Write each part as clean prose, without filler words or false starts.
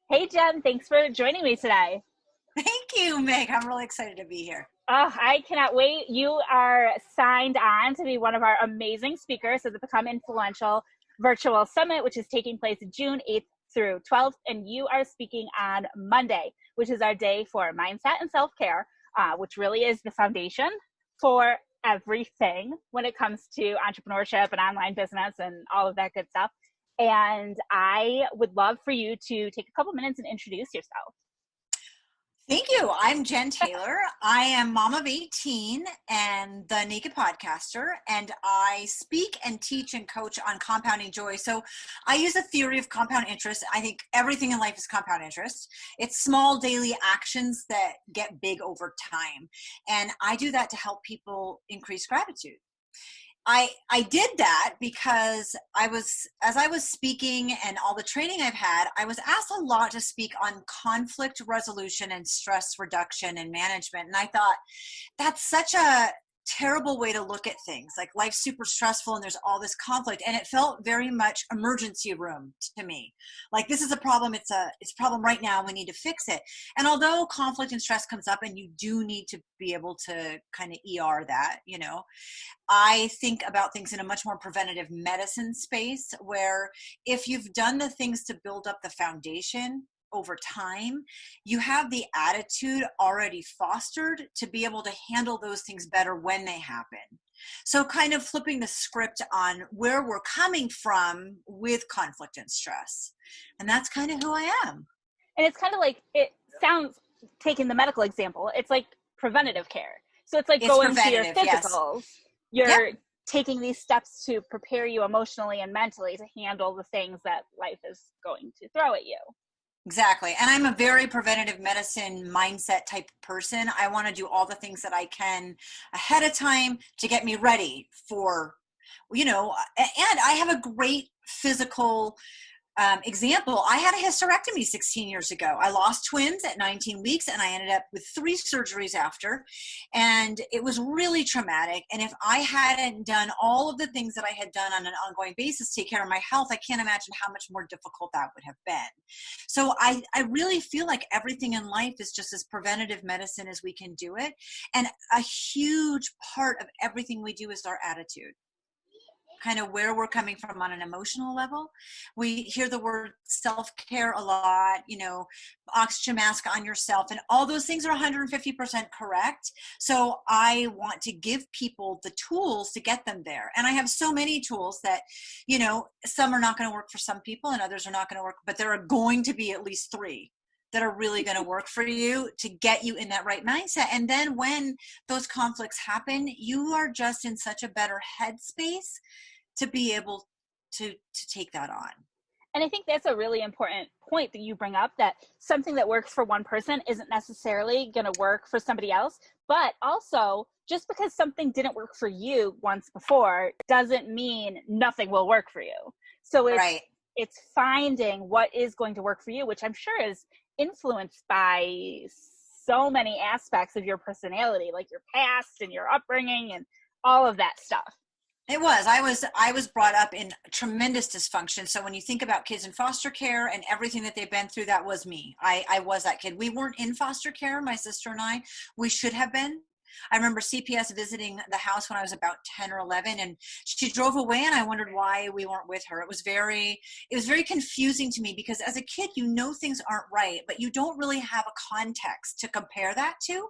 Hey, Jen, thanks for joining me today. Thank you, Meg. I'm really excited to be here. Oh, I cannot wait. You are signed on to be one of our amazing speakers at the Become Influential Virtual Summit, which is taking place June 8th through 12th. And you are speaking on Monday, which is our day for mindset and self-care, which really is the foundation for everything when it comes to entrepreneurship and online business and all of that good stuff. And I would love for you to take a couple minutes and introduce yourself. Thank you. I'm Jenn Taylor. I am mom of 18 and the Naked Podcaster, and I speak and teach and coach on compounding joy. So I use a theory of compound interest. I think everything in life is compound interest. It's small daily actions that get big over time. And I do that to help people increase gratitude. I did that because as I was speaking and all the training I've had, I was asked a lot to speak on conflict resolution and stress reduction and management. And I thought, that's such a terrible way to look at things. Like, life's super stressful and there's all this conflict. And it felt very much emergency room to me. Like, this is a problem. It's a problem right now. We need to fix it. And although conflict and stress comes up and you do need to be able to kind of ER that, I think about things in a much more preventative medicine space, where if you've done the things to build up the foundation over time, you have the attitude already fostered to be able to handle those things better when they happen. So kind of flipping the script on where we're coming from with conflict and stress. And that's kind of who I am. And it's kind of like, it sounds, taking the medical example, it's like preventative care. So it's like going to your physicals. Yes. You're taking these steps to prepare you emotionally and mentally to handle the things that life is going to throw at you. Exactly. And I'm a very preventative medicine mindset type person. I want to do all the things that I can ahead of time to get me ready for, and I have a great physical example. I had a hysterectomy 16 years ago. I lost twins at 19 weeks and I ended up with 3 surgeries after. And it was really traumatic. And if I hadn't done all of the things that I had done on an ongoing basis to take care of my health, I can't imagine how much more difficult that would have been. So I really feel like everything in life is just as preventative medicine as we can do it. And a huge part of everything we do is our attitude. Kind of where we're coming from on an emotional level. We hear the word self-care a lot, oxygen mask on yourself, and all those things are 150% correct. So I want to give people the tools to get them there. And I have so many tools that, some are not going to work for some people and others are not going to work, but there are going to be at least 3 that are really going to work for you to get you in that right mindset. And then when those conflicts happen, you are just in such a better headspace to be able to take that on. And I think that's a really important point that you bring up, that something that works for one person isn't necessarily going to work for somebody else. But also, just because something didn't work for you once before doesn't mean nothing will work for you. So it's finding what is going to work for you, which I'm sure is influenced by so many aspects of your personality, like your past and your upbringing and all of that stuff. It was. I was brought up in tremendous dysfunction. So when you think about kids in foster care and everything that they've been through, that was me. I was that kid. We weren't in foster care, my sister and I. We should have been. I remember CPS visiting the house when I was about 10 or 11, and she drove away and I wondered why we weren't with her. It was very confusing to me, because as a kid, things aren't right, but you don't really have a context to compare that to.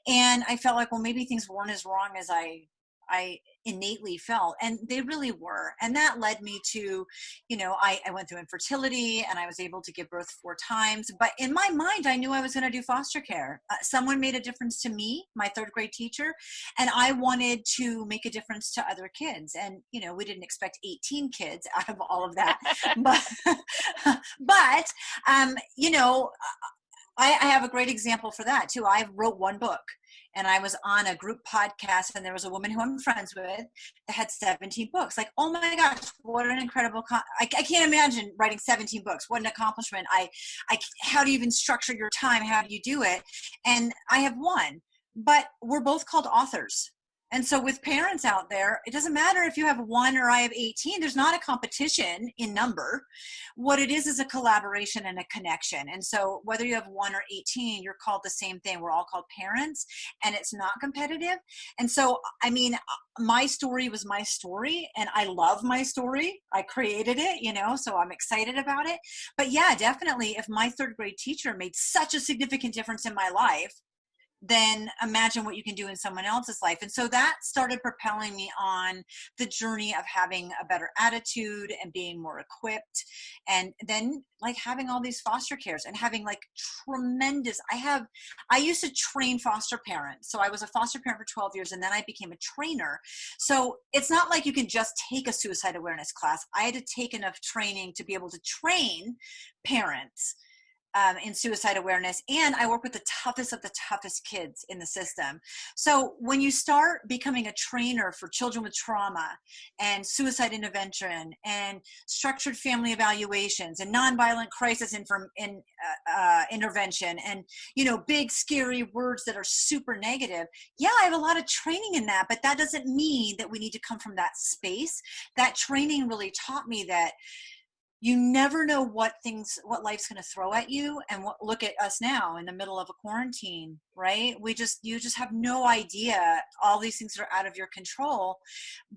And I felt like, well, maybe things weren't as wrong as I innately felt, and they really were. And that led me to, I went through infertility and I was able to give birth 4 times. But in my mind, I knew I was going to do foster care. Someone made a difference to me, my 3rd grade teacher, and I wanted to make a difference to other kids. And, we didn't expect 18 kids out of all of that. but I have a great example for that too. I wrote 1 book. And I was on a group podcast, and there was a woman who I'm friends with that had 17 books. Like, oh my gosh, what an incredible, I can't imagine writing 17 books. What an accomplishment. How do you even structure your time? How do you do it? And I have 1, but we're both called authors. And so with parents out there, it doesn't matter if you have one or I have 18, there's not a competition in number. What it is a collaboration and a connection. And so whether you have one or 18, you're called the same thing. We're all called parents, and it's not competitive. And so, I mean, my story was my story, and I love my story. I created it, you know, so I'm excited about it. But yeah, definitely, if my third grade teacher made such a significant difference in my life, then imagine what you can do in someone else's life. And so that started propelling me on the journey of having a better attitude and being more equipped. And then like having all these foster cares and having like tremendous, I used to train foster parents. So I was a foster parent for 12 years and then I became a trainer. So it's not like you can just take a suicide awareness class. I had to take enough training to be able to train parents in suicide awareness. And I work with the toughest of the toughest kids in the system. So when you start becoming a trainer for children with trauma and suicide intervention and structured family evaluations and nonviolent crisis intervention and, you know, big scary words that are super negative. Yeah, I have a lot of training in that, but that doesn't mean that we need to come from that space. That training really taught me that you never know what life's going to throw at you. And look at us now in the middle of a quarantine, right? You just have no idea. All these things are out of your control,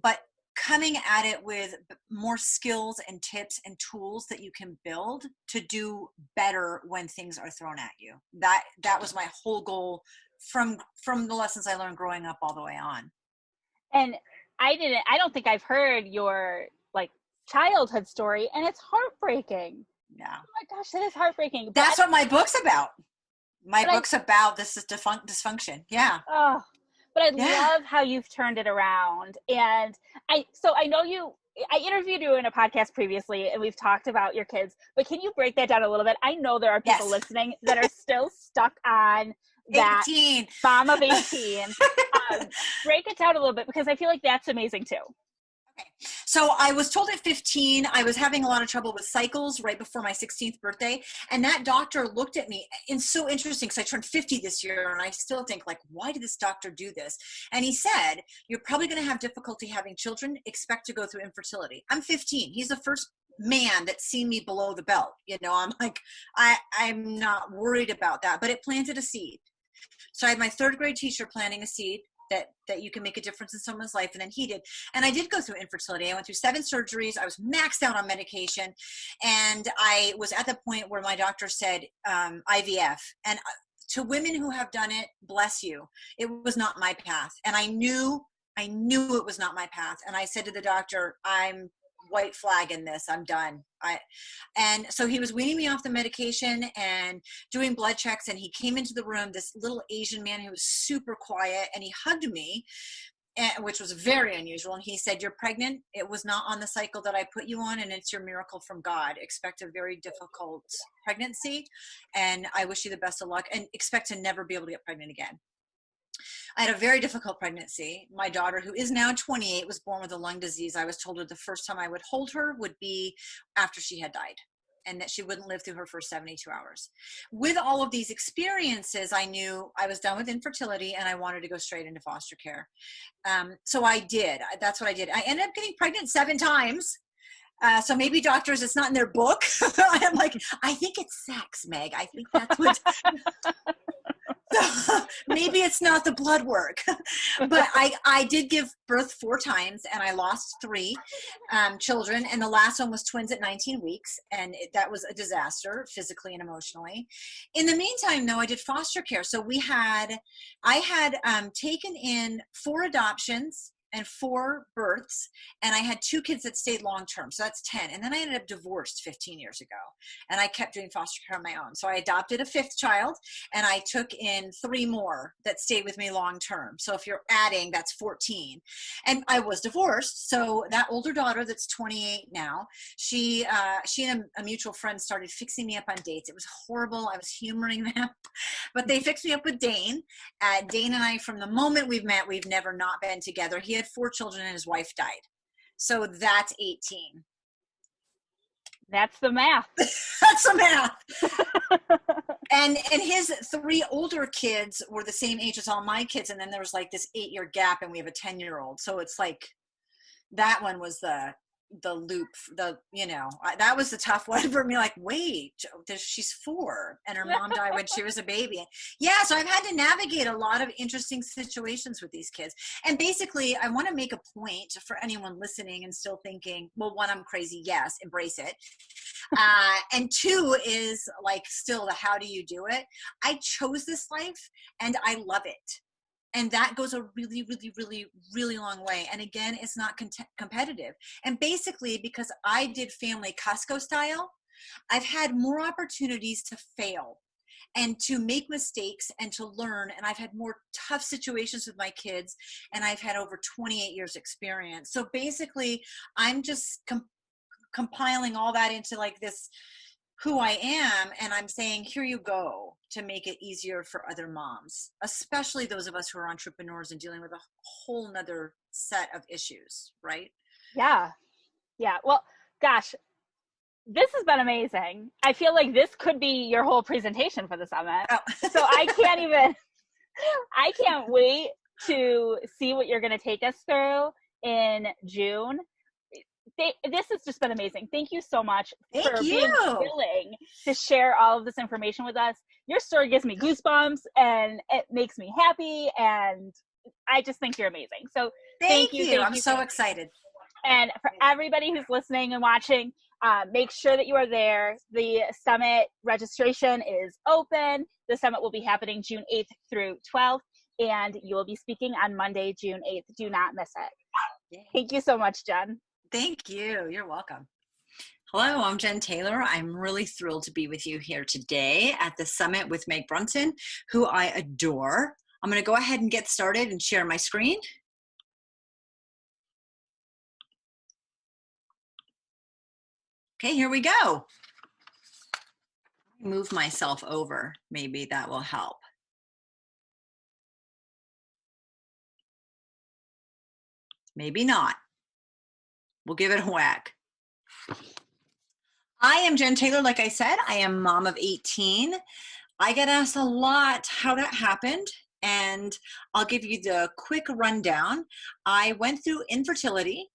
but coming at it with more skills and tips and tools that you can build to do better when things are thrown at you. That was my whole goal from the lessons I learned growing up all the way on. And I don't think I've heard your like childhood story, and it's heartbreaking. Yeah. Oh my gosh, that is heartbreaking. That's what my book's about. My book's about this is dysfunction. Yeah. Oh, but I love how you've turned it around. And I know I interviewed you in a podcast previously, and we've talked about your kids, but can you break that down a little bit? I know there are people listening that are still stuck on that 18. mom of 18. Break it down a little bit, because I feel like that's amazing too. So I was told at 15, I was having a lot of trouble with cycles right before my 16th birthday. And that doctor looked at me, and so interesting because I turned 50 this year and I still think like, why did this doctor do this? And he said, you're probably going to have difficulty having children, expect to go through infertility. I'm 15. He's the first man that's seen me below the belt. You know, I'm like, I'm not worried about that, but it planted a seed. So I had my third grade teacher planting a seed that you can make a difference in someone's life. And then he did. And I did go through infertility. I went through 7 surgeries. I was maxed out on medication. And I was at the point where my doctor said IVF. And to women who have done it, bless you. It was not my path. And I knew it was not my path. And I said to the doctor, I'm white flag in this. I'm done. And so he was weaning me off the medication and doing blood checks. And he came into the room, this little Asian man who was super quiet, and he hugged me, which was very unusual. And he said, you're pregnant. It was not on the cycle that I put you on, and it's your miracle from God. Expect a very difficult pregnancy. And I wish you the best of luck, and expect to never be able to get pregnant again. I had a very difficult pregnancy. My daughter, who is now 28, was born with a lung disease. I was told her the first time I would hold her would be after she had died, and that she wouldn't live through her first 72 hours. With all of these experiences, I knew I was done with infertility and I wanted to go straight into foster care. So I did. That's what I did. I ended up getting pregnant 7 times. So maybe doctors, it's not in their book. I'm like, I think it's sex, Meg. I think that's what... So maybe it's not the blood work, but I did give birth 4 times, and I lost 3 children. And the last one was twins at 19 weeks. And that was a disaster physically and emotionally. In the meantime, though, I did foster care. So I had taken in 4 adoptions and 4 births, and I had 2 kids that stayed long-term. So that's 10. And then I ended up divorced 15 years ago, and I kept doing foster care on my own. So I adopted a 5th child, and I took in 3 more that stayed with me long-term. So if you're adding, that's 14. And I was divorced. So that older daughter that's 28 now, she and a mutual friend started fixing me up on dates. It was horrible. I was humoring them, but they fixed me up with Dane. Dane and I, from the moment we've met, we've never not been together. He had 4 children and his wife died. So that's 18. That's the math. That's the math. And his 3 older kids were the same age as all my kids. And then there was like this 8-year gap, and we have a 10-year-old. So it's like, that one was the loop, that was the tough one for me. Like, wait, she's 4 and her mom died when she was a baby. Yeah. So I've had to navigate a lot of interesting situations with these kids. And basically, I want to make a point for anyone listening and still thinking, well, 1, I'm crazy. Yes. Embrace it. And 2 is like, still the, how do you do it? I chose this life and I love it. And that goes a really, really, really, really long way. And again, it's not competitive. And basically, because I did family Costco style, I've had more opportunities to fail and to make mistakes and to learn. And I've had more tough situations with my kids, and I've had over 28 years experience. So basically, I'm just compiling all that into like this, who I am, and I'm saying, here you go, to make it easier for other moms, especially those of us who are entrepreneurs and dealing with a whole nother set of issues, right? Yeah. Well, gosh, this has been amazing. I feel like this could be your whole presentation for the summit. Oh. So I can't wait to see what you're going to take us through in June. This has just been amazing. Thank you so much for being willing to share all of this information with us. Your story gives me goosebumps, and it makes me happy, and I just think you're amazing. So thank you. I'm so excited. And for everybody who's listening and watching, make sure that you are there. The summit registration is open. The summit will be happening June 8th through 12th, and you will be speaking on Monday, June 8th. Do not miss it. Thank you so much, Jenn. Thank you. You're welcome. Hello, I'm Jenn Taylor. I'm really thrilled to be with you here today at the summit with Meg Brunson, who I adore. I'm going to go ahead and get started and share my screen. Okay, here we go. Move myself over. Maybe that will help. Maybe not. We'll give it a whack. I am Jenn Taylor. Like I said, I am mom of 18. I get asked a lot how that happened, and I'll give you the quick rundown. I went through infertility,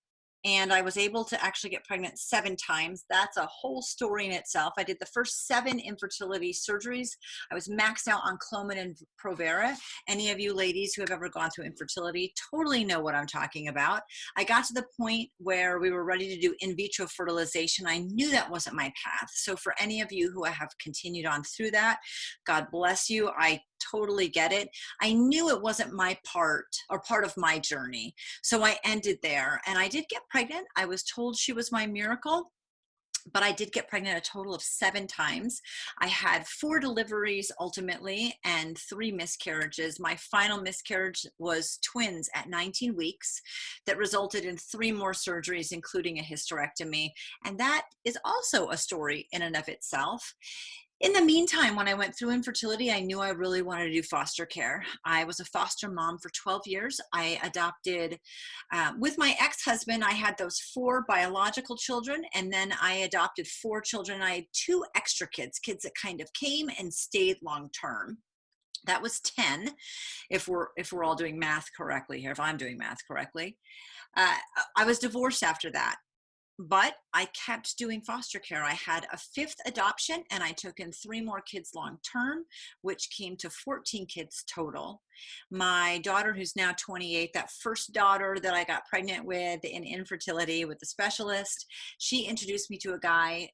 and I was able to actually get pregnant 7 times. That's a whole story in itself. I did the first 7 infertility surgeries. I was maxed out on Clomid and Provera. Any of you ladies who have ever gone through infertility totally know what I'm talking about. I got to the point where we were ready to do in vitro fertilization. I knew that wasn't my path. So for any of you who have continued on through that, God bless you. I totally get it. I knew it wasn't my part or part of my journey. So I ended there, and I did get pregnant. I was told she was my miracle, but I did get pregnant a total of 7 times. I had 4 deliveries ultimately and 3 miscarriages. My final miscarriage was twins at 19 weeks that resulted in 3 more surgeries, including a hysterectomy. And that is also a story in and of itself. In the meantime, when I went through infertility, I knew I really wanted to do foster care. I was a foster mom for 12 years. I adopted, with my ex-husband, I had those 4 biological children, and then I adopted 4 children. I had 2 extra kids that kind of came and stayed long-term. That was 10, if we're all doing math correctly here, if I'm doing math correctly. I was divorced after that. But I kept doing foster care. I had a 5th adoption, and I took in 3 more kids long term, which came to 14 kids total. My daughter, who's now 28, that first daughter that I got pregnant with in infertility with the specialist, she introduced me to a guy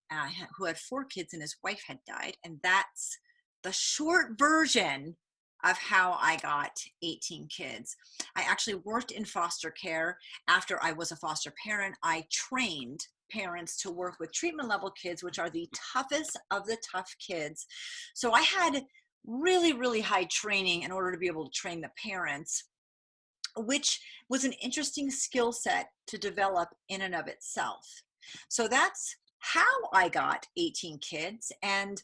who had 4 kids and his wife had died. And that's the short version of how I got 18 kids. I actually worked in foster care after I was a foster parent. I trained parents to work with treatment level kids, which are the toughest of the tough kids. So I had really, really high training in order to be able to train the parents, which was an interesting skill set to develop in and of itself. So that's how I got 18 kids. And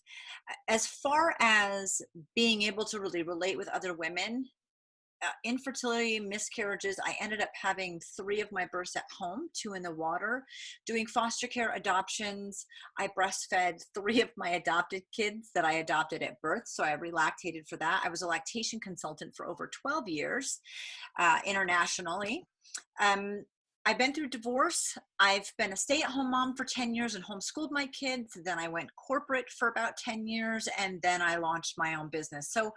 as far as being able to really relate with other women, infertility, miscarriages. I ended up having 3 of my births at home, 2 in the water, doing foster care, adoptions. I breastfed 3 of my adopted kids that I adopted at birth, so I relactated for that. I was a lactation consultant for over 12 years internationally. I've been through divorce. I've been a stay-at-home mom for 10 years and homeschooled my kids. Then I went corporate for about 10 years, and then I launched my own business. So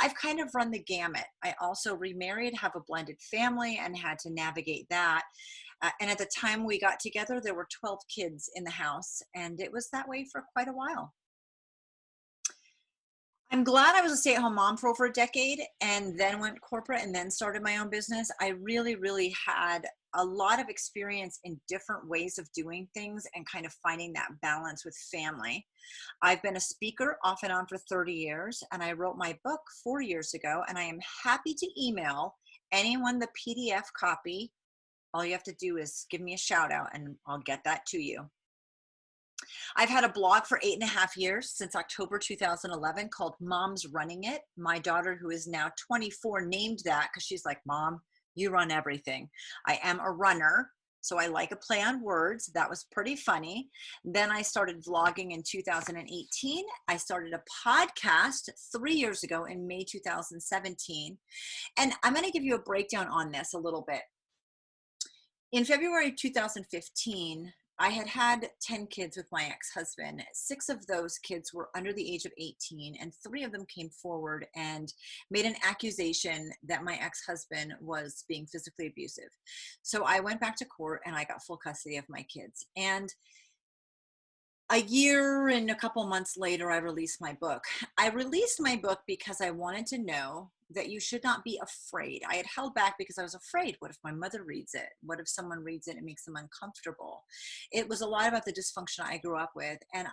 I've kind of run the gamut. I also remarried, have a blended family, and had to navigate that. And at the time we got together, there were 12 kids in the house, and it was that way for quite a while. I'm glad I was a stay-at-home mom for over a decade and then went corporate and then started my own business. I really, really had a lot of experience in different ways of doing things and kind of finding that balance with family. I've been a speaker off and on for 30 years, and I wrote my book 4 years ago, and I am happy to email anyone the PDF copy. All you have to do is give me a shout out and I'll get that to you. I've had a blog for 8.5 years, since October 2011, called Mom's Running It. My daughter, who is now 24, named that because she's like, Mom, you run everything. I am a runner, so I like a play on words. That was pretty funny. Then I started vlogging in 2018. I started a podcast 3 years ago in May 2017. And I'm going to give you a breakdown on this a little bit. In February 2015, I had 10 kids with my ex-husband. 6 of those kids were under the age of 18, and 3 of them came forward and made an accusation that my ex-husband was being physically abusive. So I went back to court and I got full custody of my kids. And a year and a couple months later, I released my book. I released my book because I wanted to know that you should not be afraid. I had held back because I was afraid. What if my mother reads it? What if someone reads it and makes them uncomfortable? It was a lot about the dysfunction I grew up with. And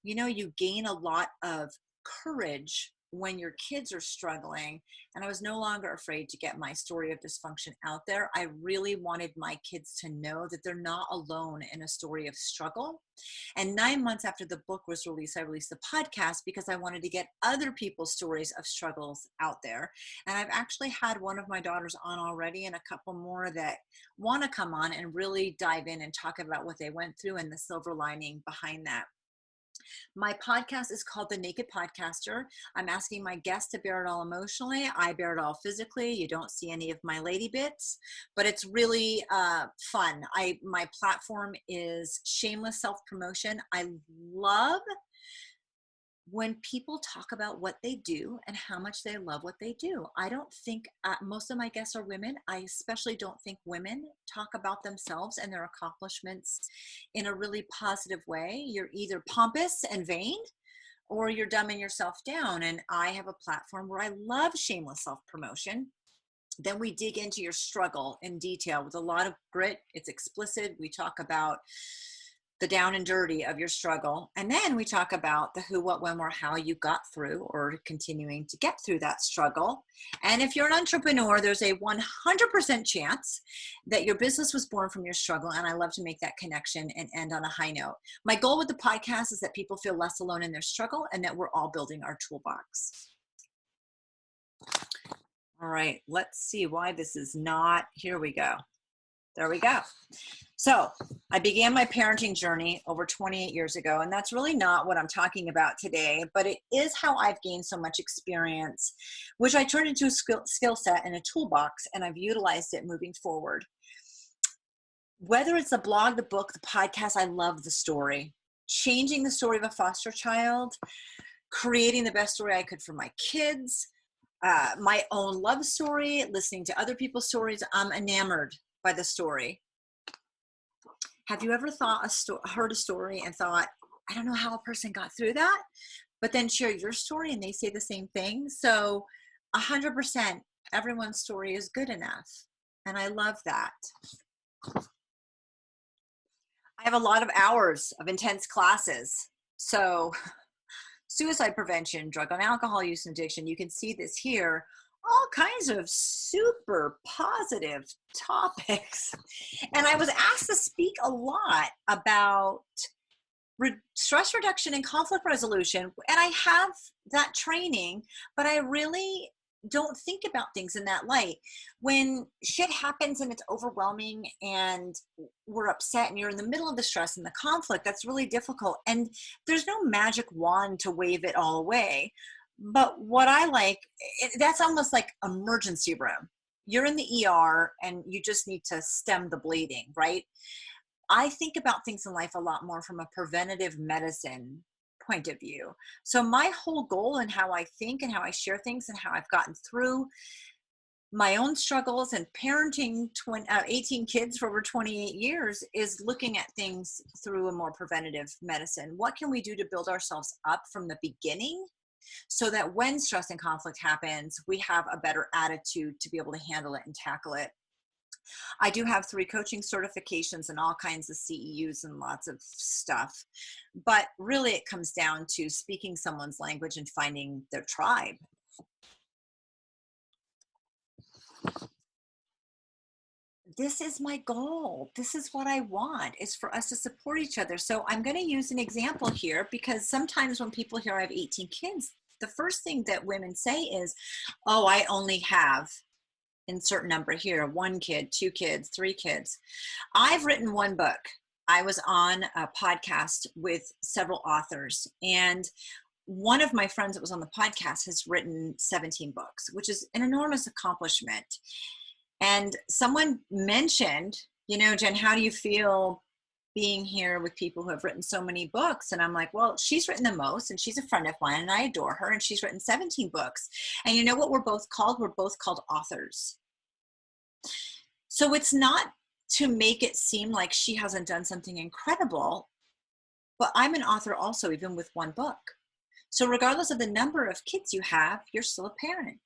you gain a lot of courage when your kids are struggling. And I was no longer afraid to get my story of dysfunction out there. I really wanted my kids to know that they're not alone in a story of struggle. And 9 months after the book was released, I released the podcast because I wanted to get other people's stories of struggles out there. And I've actually had one of my daughters on already, and a couple more that want to come on and really dive in and talk about what they went through and the silver lining behind that. My podcast is called The Naked Podcaster. I'm asking my guests to bear it all emotionally. I bear it all physically. You don't see any of my lady bits, but it's really fun. My platform is shameless self-promotion. I love when people talk about what they do and how much they love what they do. I don't think, most of my guests are women. I especially don't think women talk about themselves and their accomplishments in a really positive way. You're either pompous and vain, or you're dumbing yourself down. And I have a platform where I love shameless self-promotion. Then we dig into your struggle in detail with a lot of grit. It's explicit. We talk about the down and dirty of your struggle. And then we talk about the who, what, when, where, how you got through or continuing to get through that struggle. And if you're an entrepreneur, there's a 100% chance that your business was born from your struggle. And I love to make that connection and end on a high note. My goal with the podcast is that people feel less alone in their struggle and that we're all building our toolbox. All right, let's see why this is not, here we go. There we go. So I began my parenting journey over 28 years ago, and that's really not what I'm talking about today, but it is how I've gained so much experience, which I turned into a skill set and a toolbox, and I've utilized it moving forward. Whether it's the blog, the book, the podcast, I love the story. Changing the story of a foster child, creating the best story I could for my kids, my own love story, listening to other people's stories. I'm enamored by the story. Have you ever heard a story and thought, I don't know how a person got through that, but then share your story and they say the same thing? So 100%, everyone's story is good enough. And I love that. I have a lot of hours of intense classes. So suicide prevention, drug and alcohol use and addiction, you can see this here. All kinds of super positive topics. And I was asked to speak a lot about stress reduction and conflict resolution. And I have that training, but I really don't think about things in that light. When shit happens and it's overwhelming and we're upset and you're in the middle of the stress and the conflict, that's really difficult. And there's no magic wand to wave it all away. But what I like, that's almost like emergency room. You're in the ER and you just need to stem the bleeding, right? I think about things in life a lot more from a preventative medicine point of view. So my whole goal and how I think and how I share things and how I've gotten through my own struggles and parenting 18 kids for over 28 years is looking at things through a more preventative medicine. What can we do to build ourselves up from the beginning so that when stress and conflict happens, we have a better attitude to be able to handle it and tackle it? I do have 3 coaching certifications and all kinds of CEUs and lots of stuff. But really it comes down to speaking someone's language and finding their tribe. This is my goal. This is what I want, is for us to support each other. So I'm going to use an example here, because sometimes when people hear I have 18 kids, the first thing that women say is, oh, I only have insert number here, 1 kid, 2 kids, 3 kids. I've written 1 book. I was on a podcast with several authors, and one of my friends that was on the podcast has written 17 books, which is an enormous accomplishment. And someone mentioned, you know, Jen, how do you feel being here with people who have written so many books? And I'm like, well, she's written the most and she's a friend of mine and I adore her, and she's written 17 books. And you know what we're both called? We're both called authors. So it's not to make it seem like she hasn't done something incredible, but I'm an author also, even with 1 book. So regardless of the number of kids you have, you're still a parent.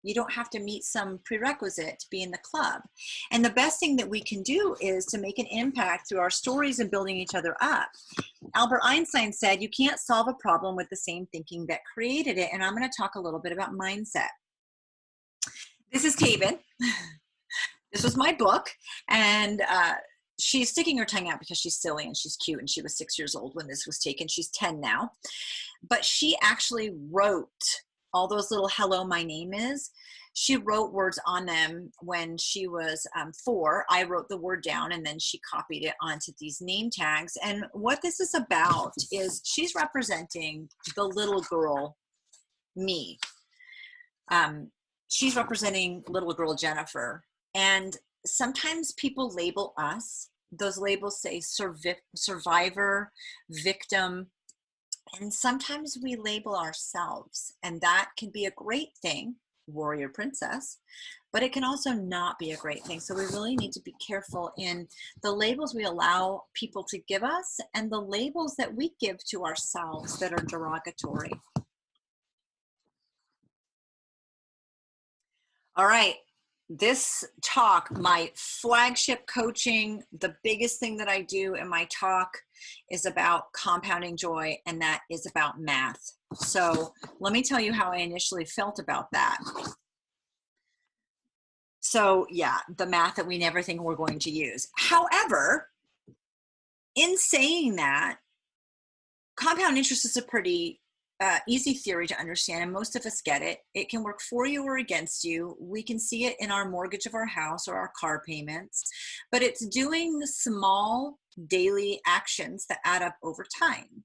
You don't have to meet some prerequisite to be in the club. And the best thing that we can do is to make an impact through our stories and building each other up. Albert Einstein said, you can't solve a problem with the same thinking that created it. And I'm going to talk a little bit about mindset. This is Taven. This was my book. And she's sticking her tongue out because she's silly and she's cute. And she was 6 years old when this was taken. She's 10 now. But she actually wrote all those little hello, my name is. She wrote words on them when she was 4. I wrote the word down and then she copied it onto these name tags. And what this is about is she's representing the little girl, me. She's representing little girl Jennifer. And sometimes people label us. Those labels say survivor, victim, and sometimes we label ourselves, and that can be a great thing, warrior princess, but it can also not be a great thing. So we really need to be careful in the labels we allow people to give us and the labels that we give to ourselves that are derogatory. All right. This talk, my flagship coaching, the biggest thing that I do in my talk is about compounding joy, and that is about math. So let me tell you how I initially felt about that. So yeah, the math that we never think we're going to use. However, in saying that, compound interest is a pretty easy theory to understand, and most of us get it. It can work for you or against you. We can see it in our mortgage of our house or our car payments, but it's doing the small daily actions that add up over time.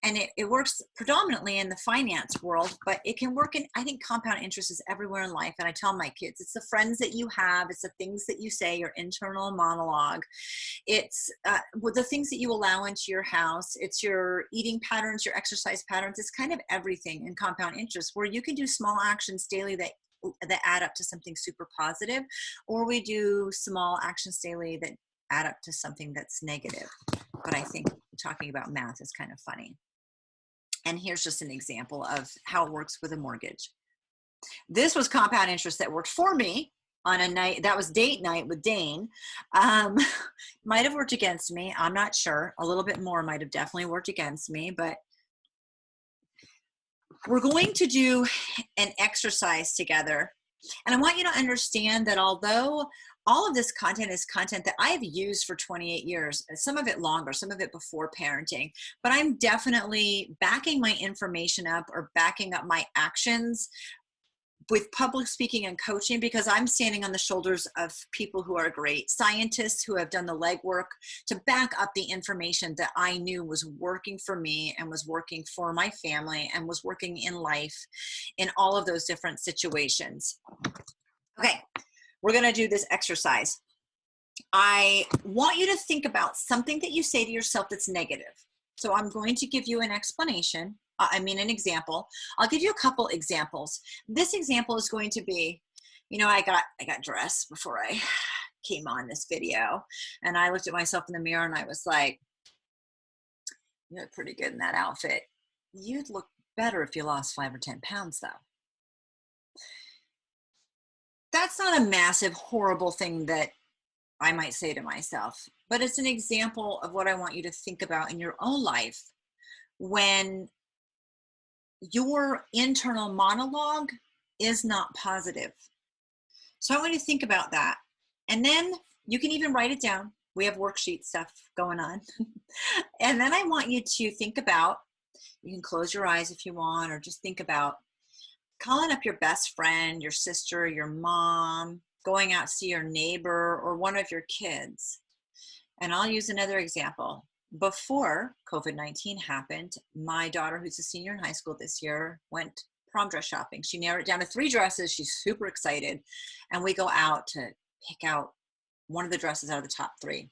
And it works predominantly in the finance world, but it can work in, I think compound interest is everywhere in life. And I tell my kids, it's the friends that you have, it's the things that you say, your internal monologue. It's the things that you allow into your house. It's your eating patterns, your exercise patterns. It's kind of everything in compound interest, where you can do small actions daily that add up to something super positive, or we do small actions daily that add up to something that's negative. But I think talking about math is kind of funny. And here's just an example of how it works with a mortgage. This was compound interest that worked for me on a night, that was date night with Dane. Might have worked against me, I'm not sure. A little bit more might have definitely worked against me, but we're going to do an exercise together. And I want you to understand that although all of this content is content that I've used for 28 years, some of it longer, some of it before parenting, but I'm definitely backing my information up or backing up my actions with public speaking and coaching, because I'm standing on the shoulders of people who are great scientists who have done the legwork to back up the information that I knew was working for me and was working for my family and was working in life in all of those different situations. Okay, we're going to do this exercise. I want you to think about something that you say to yourself that's negative. So I'm going to give you an explanation. An example. I'll give you a couple examples. This example is going to be, I got dressed before I came on this video, and I looked at myself in the mirror and I was like, you look pretty good in that outfit. You'd look better if you lost 5 or 10 pounds though. That's not a massive, horrible thing that I might say to myself, but it's an example of what I want you to think about in your own life when your internal monologue is not positive. So I want you to think about that. And then you can even write it down. We have worksheet stuff going on. And then I want you to think about, you can close your eyes if you want, or just think about calling up your best friend, your sister, your mom, going out to see your neighbor or one of your kids. And I'll use another example. Before COVID-19 happened, my daughter, who's a senior in high school this year, went prom dress shopping. She narrowed it down to 3 dresses. She's super excited. And we go out to pick out one of the dresses out of the top 3.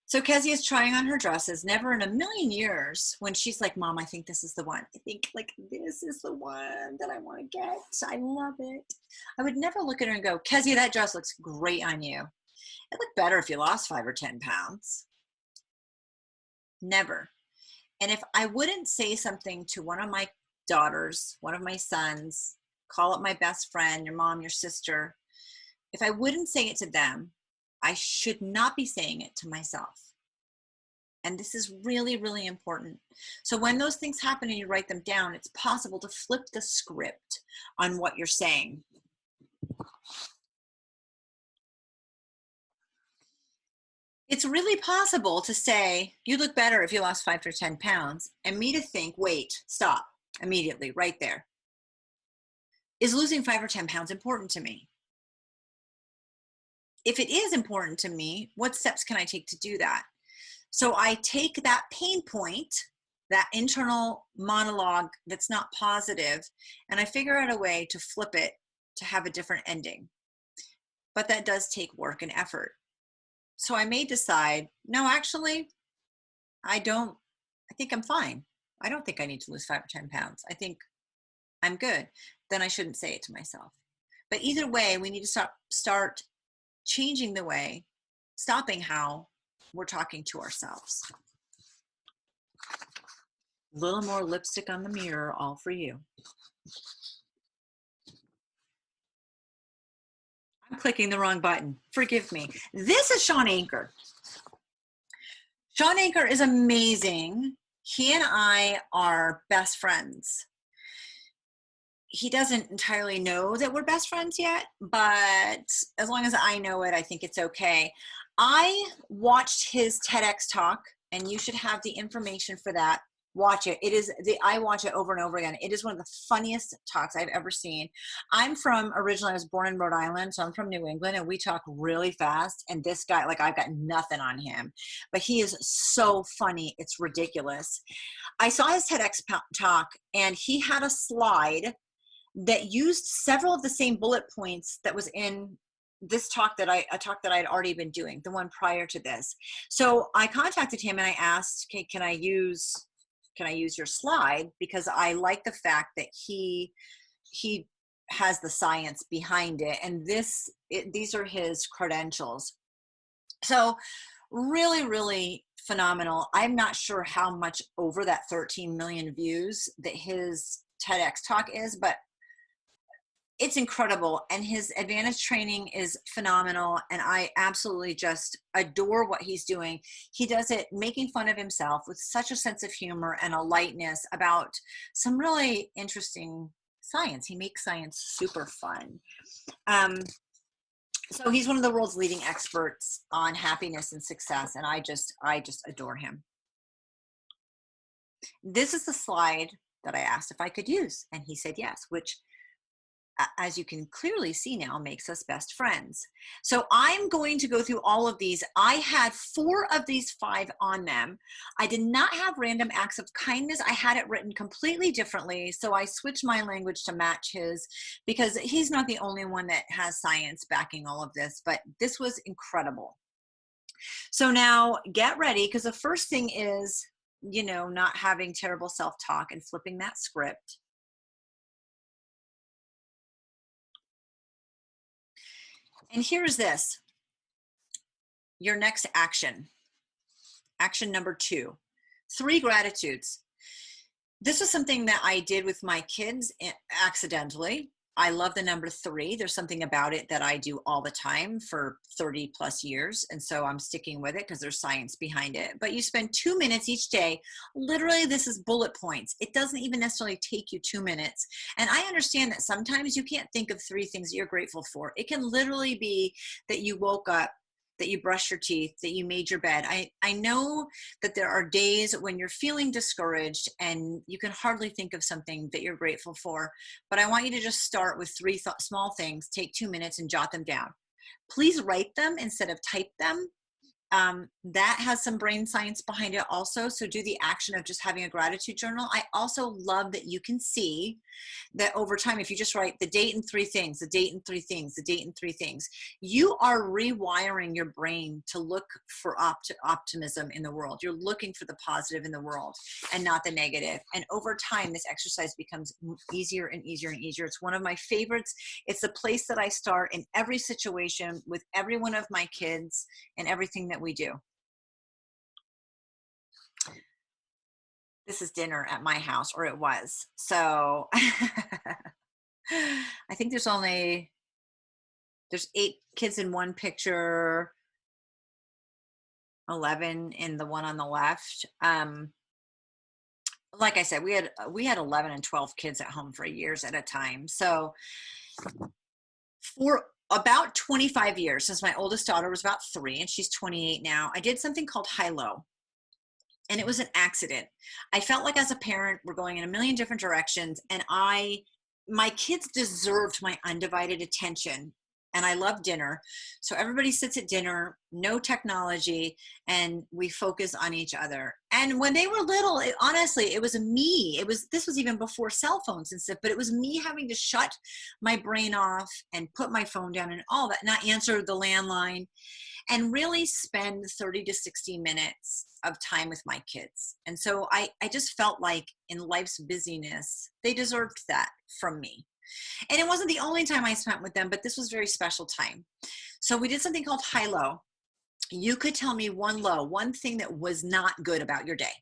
So Kezia is trying on her dresses. Never in a million years when she's like, Mom, I think this is the one. I think like this is the one that I want to get. I love it. I would never look at her and go, Kezia, that dress looks great on you. It looked better if you lost 5 or 10 pounds. Never. And if I wouldn't say something to one of my daughters, one of my sons, call up my best friend, your mom, your sister, if I wouldn't say it to them, I should not be saying it to myself. And this is really, really important. So when those things happen and you write them down, it's possible to flip the script on what you're saying. It's really possible to say, you look better if you lost 5 to 10 pounds, and me to think, wait, stop, immediately, right there. Is losing 5 or 10 pounds important to me? If it is important to me, what steps can I take to do that? So I take that pain point, that internal monologue that's not positive, and I figure out a way to flip it to have a different ending. But that does take work and effort. So I may decide, no, actually, I think I'm fine. I don't think I need to lose 5 or 10 pounds. I think I'm good. Then I shouldn't say it to myself. But either way, we need to start changing the way, stopping how we're talking to ourselves. A little more lipstick on the mirror, all for you. I'm clicking the wrong button. Forgive me. This is Sean Anker. Sean Anker is amazing. He and I are best friends. He doesn't entirely know that we're best friends yet, but as long as I know it, I think it's okay. I watched his TEDx talk, and you should have the information for that. Watch it. I watch it over and over again. It is one of the funniest talks I've ever seen. Originally I was born in Rhode Island, so I'm from New England, and we talk really fast. And this guy, like, I've got nothing on him, but he is so funny. It's ridiculous. I saw his TEDx talk, and he had a slide that used several of the same bullet points that was in this talk that I had already been doing, the one prior to this. So I contacted him and I asked, okay, can I use your slide? Because I like the fact that he has the science behind it, and these are his credentials. So really, really phenomenal. I'm not sure how much over that 13 million views that his TEDx talk is, but it's incredible, and his advantage training is phenomenal, and I absolutely just adore what he's doing. He does it making fun of himself with such a sense of humor and a lightness about some really interesting science. He makes science super fun. So he's one of the world's leading experts on happiness and success, and I just adore him. This is the slide that I asked if I could use, and he said yes, which as you can clearly see now, makes us best friends. So I'm going to go through all of these. I had 4 of these 5 on them. I did not have random acts of kindness. I had it written completely differently. So I switched my language to match his, because he's not the only one that has science backing all of this, but this was incredible. So now get ready, because the first thing is, not having terrible self-talk and flipping that script. And here's this, your next action. Action number 2, 3 gratitudes. This was something that I did with my kids accidentally. I love the number 3. There's something about it that I do all the time for 30 plus years. And so I'm sticking with it because there's science behind it. But you spend 2 minutes each day. Literally, this is bullet points. It doesn't even necessarily take you 2 minutes. And I understand that sometimes you can't think of 3 things that you're grateful for. It can literally be that you woke up, that you brush your teeth, that you made your bed. I know that there are days when you're feeling discouraged and you can hardly think of something that you're grateful for, but I want you to just start with 3 small things, take 2 minutes and jot them down. Please write them instead of type them. That has some brain science behind it also. So do the action of just having a gratitude journal. I also love that you can see that over time, if you just write the date and 3 things, the date and 3 things, the date and 3 things, you are rewiring your brain to look for optimism in the world. You're looking for the positive in the world and not the negative. And over time, this exercise becomes easier and easier and easier. It's one of my favorites. It's the place that I start in every situation with every one of my kids and everything that we do. This is dinner at my house, or it was. So I think there's 8 kids in one picture, 11 in the one on the left. Like I said, we had 11 and 12 kids at home for years at a time. So for about 25 years, since my oldest daughter was about 3 and she's 28 now, I did something called high-low. And it was an accident. I felt like as a parent, we're going in a million different directions, and my kids deserved my undivided attention. And I love dinner. So everybody sits at dinner, no technology, and we focus on each other. And when they were little, honestly, it was me. This was even before cell phones and stuff, but it was me having to shut my brain off and put my phone down and all that, not answer the landline, and really spend 30 to 60 minutes of time with my kids. And so I just felt like in life's busyness, they deserved that from me. And it wasn't the only time I spent with them, but this was a very special time. So we did something called high-low. You could tell me one low, one thing that was not good about your day.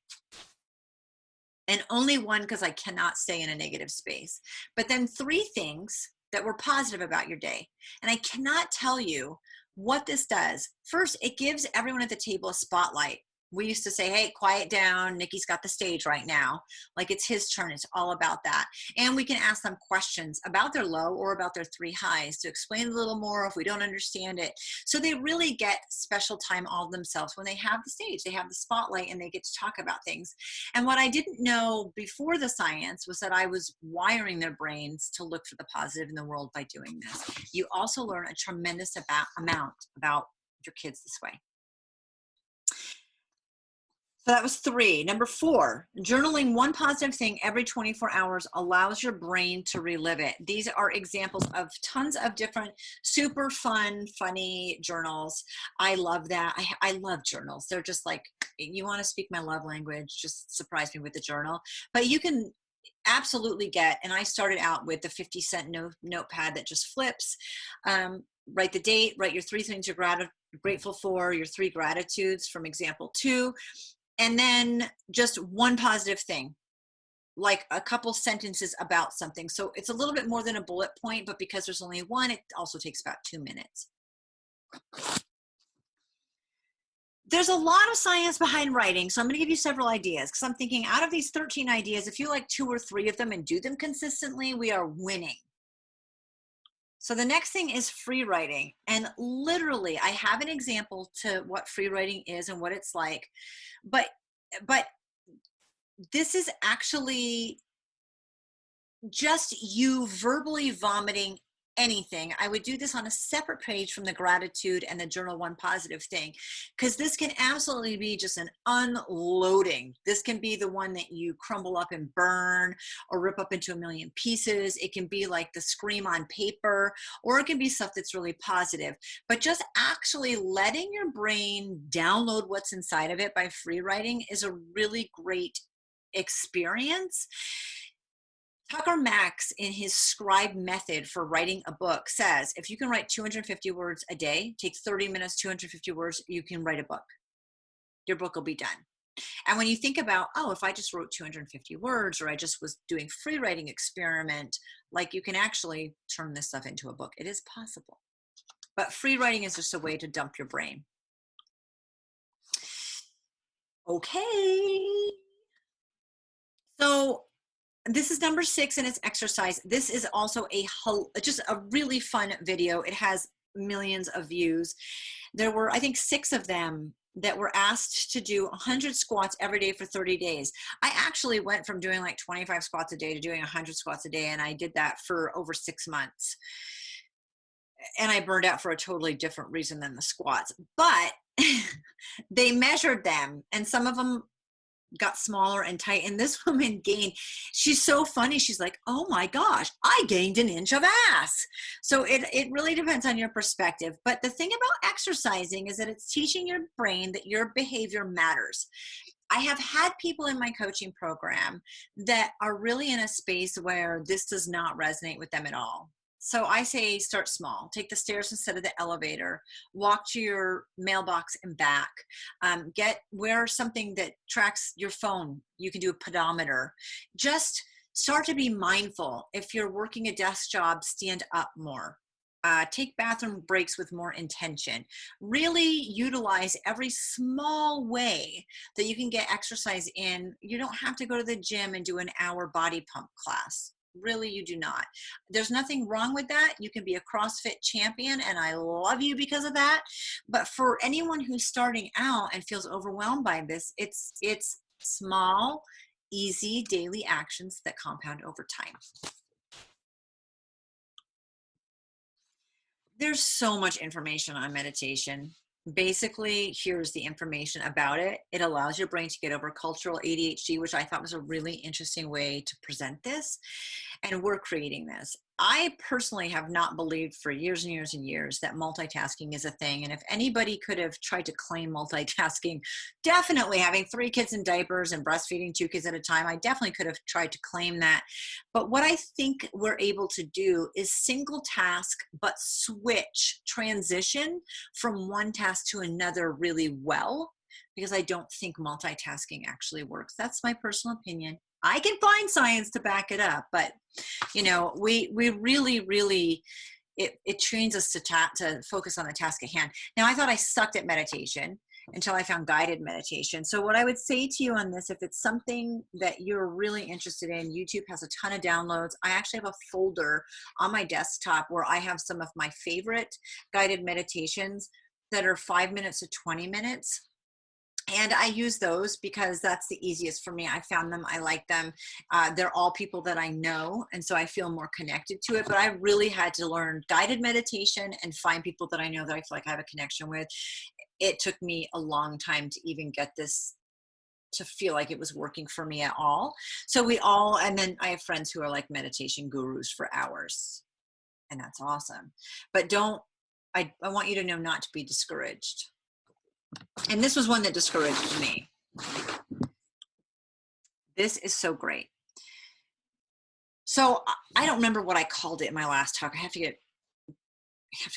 And only one, because I cannot stay in a negative space. But then 3 things that were positive about your day. And I cannot tell you what this does. First, it gives everyone at the table a spotlight. We used to say, hey, quiet down. Nikki's got the stage right now. Like it's his turn. It's all about that. And we can ask them questions about their low or about their 3 highs to explain a little more if we don't understand it. So they really get special time all themselves when they have the stage. They have the spotlight and they get to talk about things. And what I didn't know before the science was that I was wiring their brains to look for the positive in the world by doing this. You also learn a tremendous amount about your kids this way. So that was 3. Number 4, journaling one positive thing every 24 hours allows your brain to relive it. These are examples of tons of different super fun, funny journals. I love that. I love journals. They're just like, you want to speak my love language, just surprise me with the journal. But you can absolutely get, and I started out with the 50-cent notepad that just flips. Write the date, write your 3 things you're grateful for, your 3 gratitudes from example 2. And then just one positive thing, like a couple sentences about something. So it's a little bit more than a bullet point, but because there's only one, it also takes about 2 minutes. There's a lot of science behind writing, so I'm going to give you several ideas, because I'm thinking out of these 13 ideas, if you like 2 or 3 of them and do them consistently, we are winning. So the next thing is free writing. And literally, I have an example to what free writing is and what it's like. But this is actually just you verbally vomiting anything. I would do this on a separate page from the gratitude and the journal one positive thing, because this can absolutely be just an unloading. This can be the one that you crumble up and burn or rip up into a million pieces. It can be like the scream on paper, or it can be stuff that's really positive. But just actually letting your brain download what's inside of it by free writing is a really great experience. Tucker Max, in his scribe method for writing a book, says if you can write 250 words a day, take 30 minutes, 250 words, you can write a book. Your book will be done. And when you think about, oh, if I just wrote 250 words, or I just was doing free writing experiment, like, you can actually turn this stuff into a book. It is possible. But free writing is just a way to dump your brain. Okay. So this is number 6, and it's exercise. This is also just a really fun video. It has millions of views. There were, I think, 6 of them that were asked to do 100 squats every day for 30 days. I actually went from doing like 25 squats a day to doing 100 squats a day, and I did that for over 6 months. And I burned out for a totally different reason than the squats. But they measured them, and some of them got smaller and tight, and this woman gained, she's so funny, she's like, oh my gosh, I gained an inch of ass. So it really depends on your perspective. But the thing about exercising is that it's teaching your brain that your behavior matters. I have had people in my coaching program that are really in a space where this does not resonate with them at all. So I say start small. Take the stairs instead of the elevator. Walk to your mailbox and back. Wear something that tracks your phone. You can do a pedometer. Just start to be mindful. If you're working a desk job, stand up more. Take bathroom breaks with more intention. Really utilize every small way that you can get exercise in. You don't have to go to the gym and do an hour body pump class. Really, you do not. There's nothing wrong with that. You can be a CrossFit champion, and I love you because of that. But for anyone who's starting out and feels overwhelmed by this, it's small, easy daily actions that compound over time. There's so much information on meditation. Basically, here's the information about it. It allows your brain to get over cultural ADHD, which I thought was a really interesting way to present this. And we're creating this. I personally have not believed for years and years and years that multitasking is a thing. And if anybody could have tried to claim multitasking, definitely having 3 kids in diapers and breastfeeding 2 kids at a time, I definitely could have tried to claim that. But what I think we're able to do is single task, but transition from one task to another really well, because I don't think multitasking actually works. That's my personal opinion. I can find science to back it up, but we really, it trains us to focus on the task at hand. Now, I thought I sucked at meditation until I found guided meditation. So what I would say to you on this, if it's something that you're really interested in, YouTube has a ton of downloads. I actually have a folder on my desktop where I have some of my favorite guided meditations that are 5 minutes to 20 minutes. And I use those because that's the easiest for me. I found them. I like them. They're all people that I know. And so I feel more connected to it. But I really had to learn guided meditation and find people that I know that I feel like I have a connection with. It took me a long time to even get this to feel like it was working for me at all. So and then I have friends who are like meditation gurus for hours. And that's awesome. But I want you to know not to be discouraged. And this was one that discouraged me. This is so great. So I don't remember what I called it in my last talk. I have to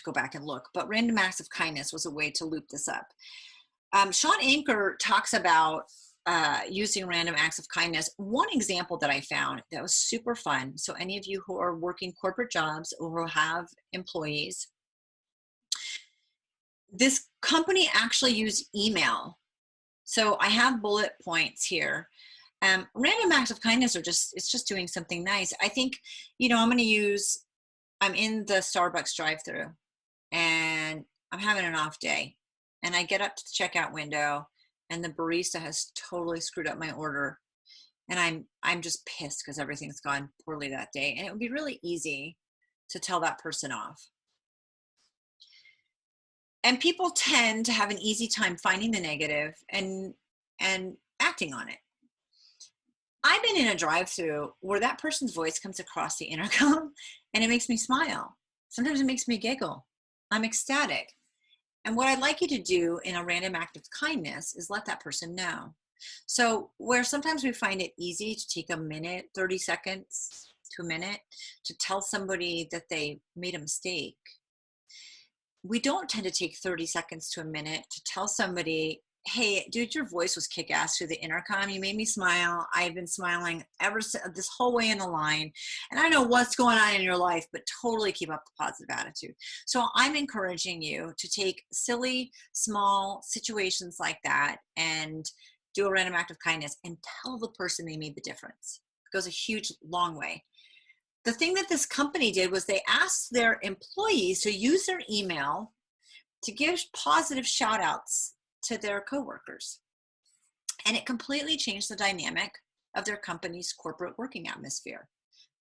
go back and look. But random acts of kindness was a way to loop this up. Sean Anker talks about using random acts of kindness. One example that I found that was super fun. So any of you who are working corporate jobs or who have employees, this company actually used email. So I have bullet points here. Random acts of kindness it's just doing something nice. I think, I'm in the Starbucks drive-thru and I'm having an off day, and I get up to the checkout window and the barista has totally screwed up my order. and I'm just pissed because everything's gone poorly that day. And it would be really easy to tell that person off. And people tend to have an easy time finding the negative and acting on it. I've been in a drive-through where that person's voice comes across the intercom and it makes me smile. Sometimes it makes me giggle. I'm ecstatic. And what I'd like you to do in a random act of kindness is let that person know. So where sometimes we find it easy to take a minute, 30 seconds to a minute to tell somebody that they made a mistake, we don't tend to take 30 seconds to a minute to tell somebody, hey, dude, your voice was kick-ass through the intercom. You made me smile. I've been smiling ever since this whole way in the line. And I know what's going on in your life, but totally keep up the positive attitude. So I'm encouraging you to take silly, small situations like that and do a random act of kindness and tell the person they made the difference. It goes a huge, long way. The thing that this company did was they asked their employees to use their email to give positive shout outs to their coworkers. And it completely changed the dynamic of their company's corporate working atmosphere,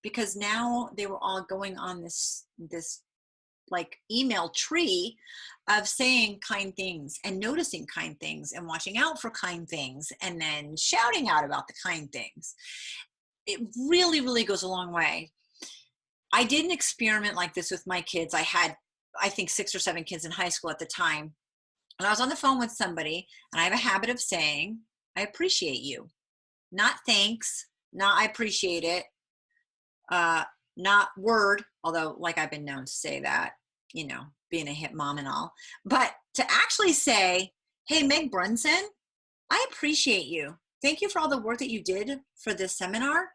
because now they were all going on this like email tree of saying kind things and noticing kind things and watching out for kind things and then shouting out about the kind things. It really, really goes a long way. I did an experiment like this with my kids. I had, I think, 6 or 7 kids in high school at the time. And I was on the phone with somebody, and I have a habit of saying, I appreciate you. Not thanks, not I appreciate it, not word, although like I've been known to say that, you know, being a hip mom and all. But to actually say, hey, Meg Brunson, I appreciate you. Thank you for all the work that you did for this seminar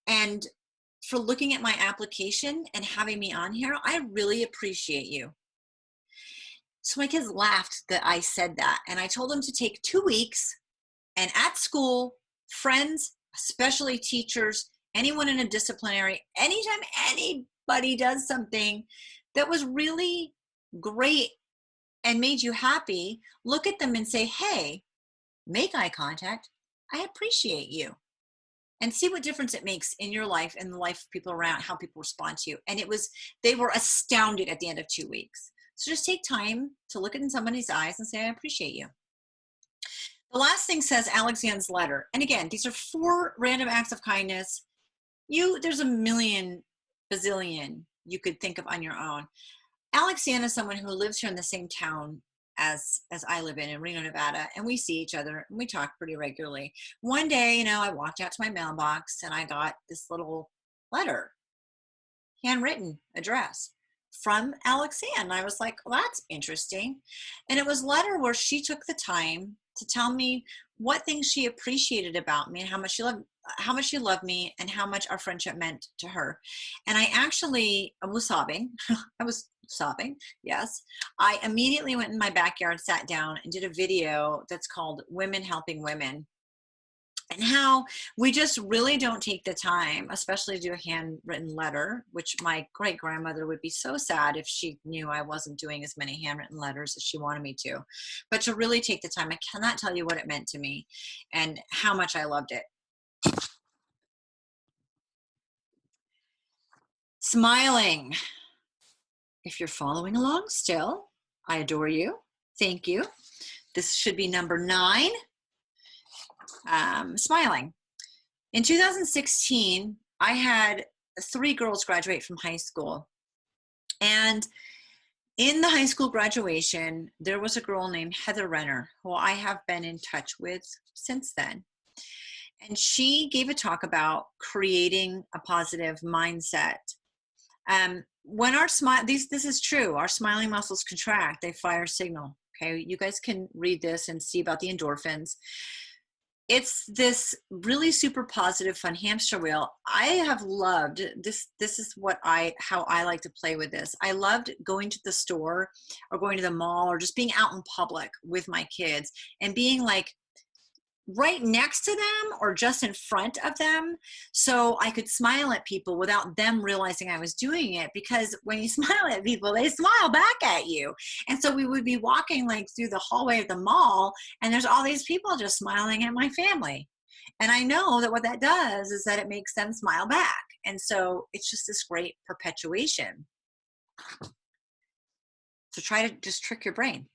and for looking at my application and having me on here. I really appreciate you. So my kids laughed that I said that. And I told them to take 2 weeks and at school, friends, especially teachers, anyone in a disciplinary, anytime anybody does something that was really great and made you happy, look at them and say, hey, make eye contact. I appreciate you. And see what difference it makes in your life and the life of people around, how people respond to you. And they were astounded at the end of 2 weeks. So just take time to look in somebody's eyes and say, I appreciate you. The last thing says Alexander's letter. And again, these are 4 random acts of kindness. There's a million, bazillion you could think of on your own. Alexander is someone who lives here in the same town as I live in Reno, Nevada, and we see each other and we talk pretty regularly. One day, I walked out to my mailbox and I got this little letter, handwritten address from Alexanne. And I was like, well, that's interesting. And it was a letter where she took the time to tell me what things she appreciated about me and how much she loved me and how much our friendship meant to her. And I was sobbing. I was sobbing. Yes. I immediately went in my backyard, sat down and did a video that's called Women Helping Women, and how we just really don't take the time, especially to do a handwritten letter, which my great grandmother would be so sad if she knew I wasn't doing as many handwritten letters as she wanted me to, but to really take the time. I cannot tell you what it meant to me and how much I loved it. Smiling. If you're following along still, I adore you. Thank you. This should be number 9. Smiling. In 2016, I had 3 girls graduate from high school. And in the high school graduation, there was a girl named Heather Renner, who I have been in touch with since then. And she gave a talk about creating a positive mindset. When our this is true, our smiling muscles contract, they fire a signal. Okay, you guys can read this and see about the endorphins. It's this really super positive, fun hamster wheel. I have loved this. This is how I like to play with this. I loved going to the store or going to the mall or just being out in public with my kids and being like right next to them or just in front of them, so I could smile at people without them realizing I was doing it, because when you smile at people, they smile back at you. And so we would be walking like through the hallway of the mall and there's all these people just smiling at my family. And I know that what that does is that it makes them smile back. And so it's just this great perpetuation. So try to just trick your brain.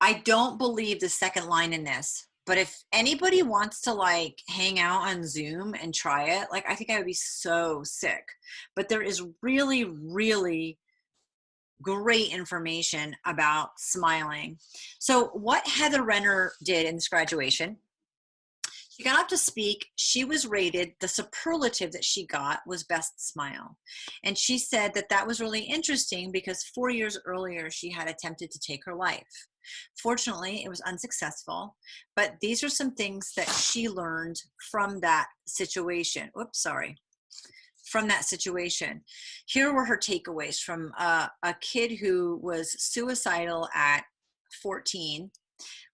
I don't believe the second line in this, but if anybody wants to like hang out on Zoom and try it, like I think I would be so sick. But there is really, really great information about smiling. So what Heather Renner did in this graduation, she got up to speak. She was rated, the superlative that she got was best smile. And she said that that was really interesting because 4 years earlier, she had attempted to take her life. Fortunately, it was unsuccessful, but these are some things that she learned from that situation. From that situation. Here were her takeaways from a kid who was suicidal at 14,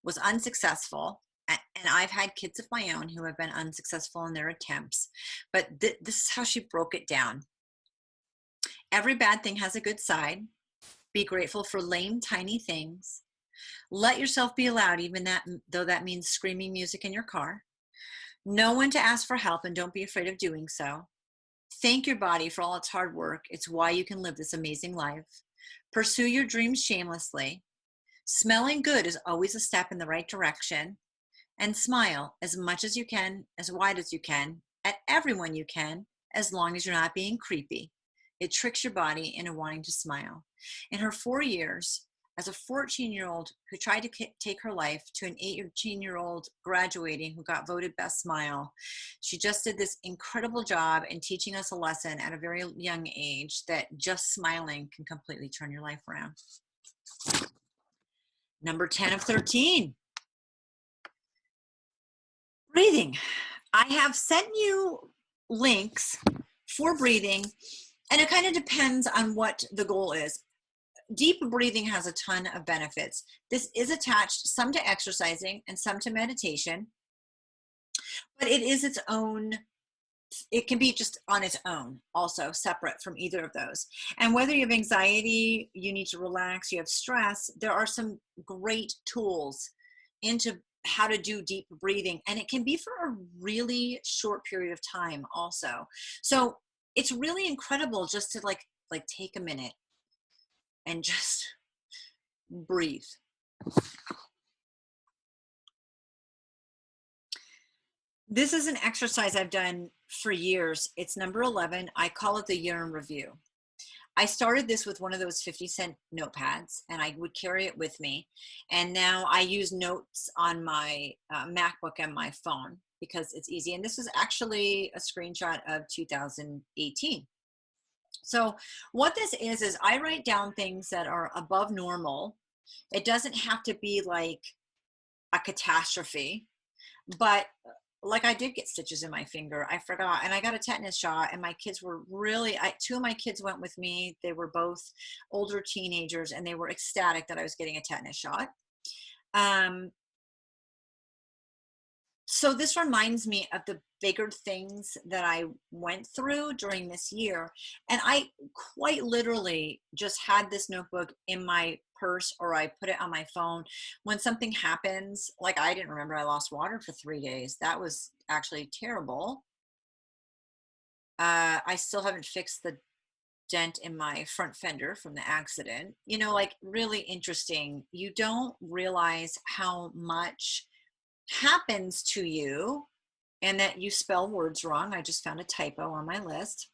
was unsuccessful. And I've had kids of my own who have been unsuccessful in their attempts, but this is how she broke it down. Every bad thing has a good side. Be grateful for lame, tiny things. Let yourself be loud, even though that means screaming music in your car. Know when to ask for help and don't be afraid of doing so. Thank your body for all its hard work. It's why you can live this amazing life. Pursue your dreams shamelessly. Smelling good is always a step in the right direction. And smile as much as you can, as wide as you can, at everyone you can, as long as you're not being creepy. It tricks your body into wanting to smile. In her 4 years, as a 14-year-old who tried to take her life to an 18-year-old graduating who got voted best smile, she just did this incredible job in teaching us a lesson at a very young age that just smiling can completely turn your life around. Number 10 of 13. Breathing. I have sent you links for breathing, and it kind of depends on what the goal is. Deep breathing has a ton of benefits. This is attached some to exercising and some to meditation, but it is its own. It can be just on its own, also separate from either of those. And whether you have anxiety, you need to relax, you have stress, there are some great tools into how to do deep breathing, and it can be for a really short period of time also. So it's really incredible just to like take a minute and just breathe. This is an exercise I've done for years. It's number 11. I call it the year in review. I started this with one of those 50-cent notepads, and I would carry it with me. And now I use notes on my MacBook and my phone because it's easy. And this is actually a screenshot of 2018. So what this is I write down things that are above normal. It doesn't have to be like a catastrophe, but like I did get stitches in my finger. I forgot, and I got a tetanus shot, and my kids were really, two of my kids went with me. They were both older teenagers, and they were ecstatic that I was getting a tetanus shot. So this reminds me of the bigger things that I went through during this year. And I quite literally just had this notebook in my purse, or I put it on my phone. When something happens, like I didn't remember I lost water for 3 days. That was actually terrible. I still haven't fixed the dent in my front fender from the accident. You know, like really interesting. You don't realize how much happens to you and that you spell words wrong. I just found a typo on my list.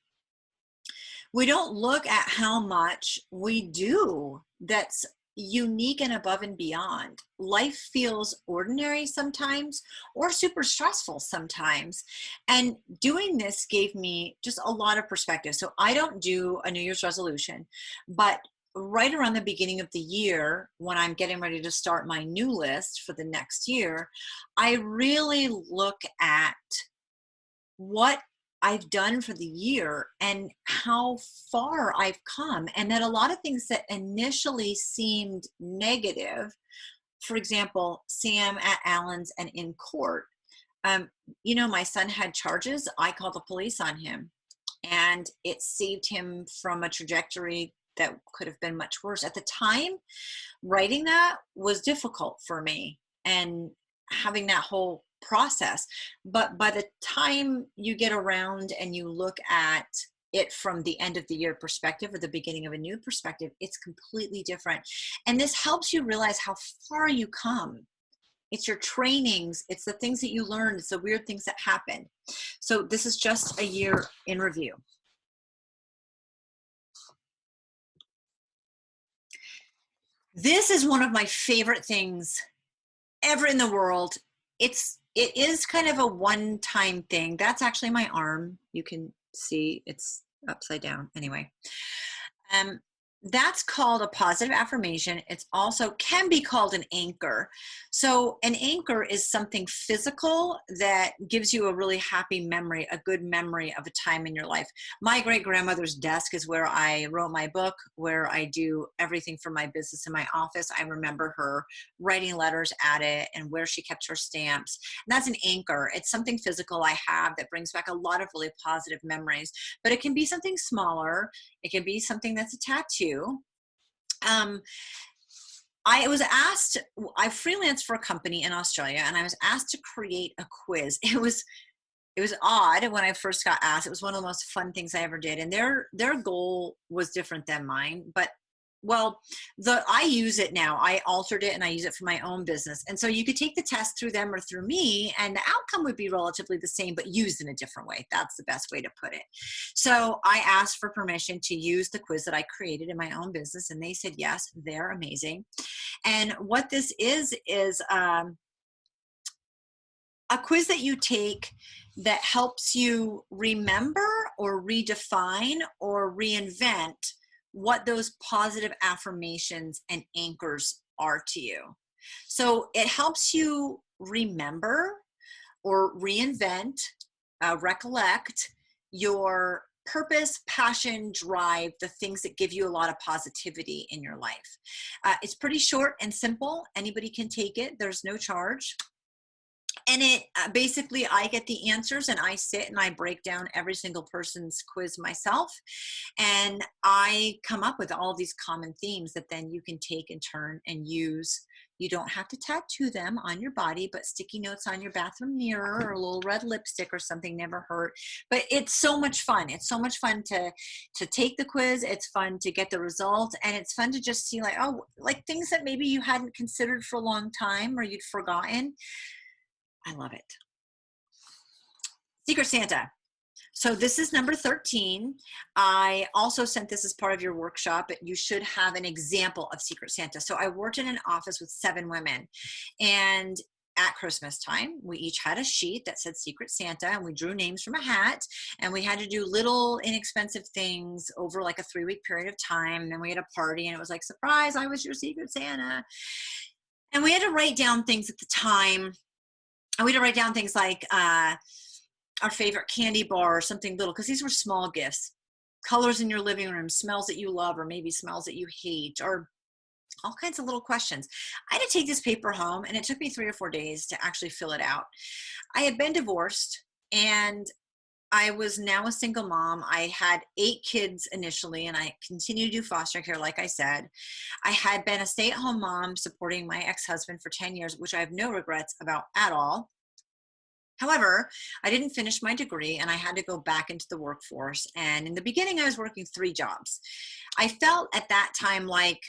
We don't look at how much we do that's unique and above and beyond. Life feels ordinary sometimes or super stressful sometimes. And doing this gave me just a lot of perspective. So I don't do a New Year's resolution, but right around the beginning of the year, when I'm getting ready to start my new list for the next year, I really look at what I've done for the year and how far I've come. And that a lot of things that initially seemed negative, for example, Sam at Allen's and in court, you know, my son had charges. I called the police on him, and it saved him from a trajectory that could have been much worse. At the time, writing that was difficult for me, and having that whole process. But by the time you get around and you look at it from the end of the year perspective or the beginning of a new perspective, it's completely different. And this helps you realize how far you come. It's your trainings, it's the things that you learned, it's the weird things that happen. So this is just a year in review. This is one of my favorite things ever in the world. It is kind of a one-time thing. That's actually my arm. You can see it's upside down. Anyway, that's called a positive affirmation. It's also can be called an anchor. So an anchor is something physical that gives you a really happy memory, a good memory of a time in your life. My great-grandmother's desk is where I wrote my book, where I do everything for my business in my office. I remember her writing letters at it and where she kept her stamps. And that's an anchor. It's something physical I have that brings back a lot of really positive memories, but it can be something smaller. It can be something that's a tattoo. I was asked, I freelanced for a company in Australia, and I was asked to create a quiz. It was odd when I first got asked. It was one of the most fun things I ever did. And their goal was different than mine, but well, I use it now. I altered it and I use it for my own business. And so you could take the test through them or through me, and the outcome would be relatively the same, but used in a different way. That's the best way to put it. So I asked for permission to use the quiz that I created in my own business, and they said yes. They're amazing. And what this is a quiz that you take that helps you remember or redefine or reinvent what those positive affirmations and anchors are to you. So it helps you remember or reinvent, recollect your purpose, passion, drive, the things that give you a lot of positivity in your life. It's pretty short and simple. Anybody can take it. There's no charge. And it basically, I get the answers and I sit and I break down every single person's quiz myself. And I come up with all these common themes that then you can take and turn and use. You don't have to tattoo them on your body, but sticky notes on your bathroom mirror or a little red lipstick or something never hurt. But it's so much fun. It's so much fun to take the quiz. It's fun to get the results. And it's fun to just see like things that maybe you hadn't considered for a long time or you'd forgotten. I love it. Secret Santa. So this is number 13. I also sent this as part of your workshop, but you should have an example of Secret Santa. So I worked in an office with 7 women, and at Christmas time, we each had a sheet that said Secret Santa, and we drew names from a hat, and we had to do little inexpensive things over like a 3-week period of time. And then we had a party, and it was like, surprise, I was your Secret Santa. And we had to write down things at the time. And we had to write down things like our favorite candy bar or something little, because these were small gifts. Colors in your living room, smells that you love, or maybe smells that you hate, or all kinds of little questions. I had to take this paper home, and it took me 3 or 4 days to actually fill it out. I had been divorced, and I was now a single mom. I had 8 kids initially, and I continued to do foster care, like I said. I had been a stay-at-home mom supporting my ex-husband for 10 years, which I have no regrets about at all. However, I didn't finish my degree, and I had to go back into the workforce. And in the beginning, I was working 3 jobs. I felt at that time like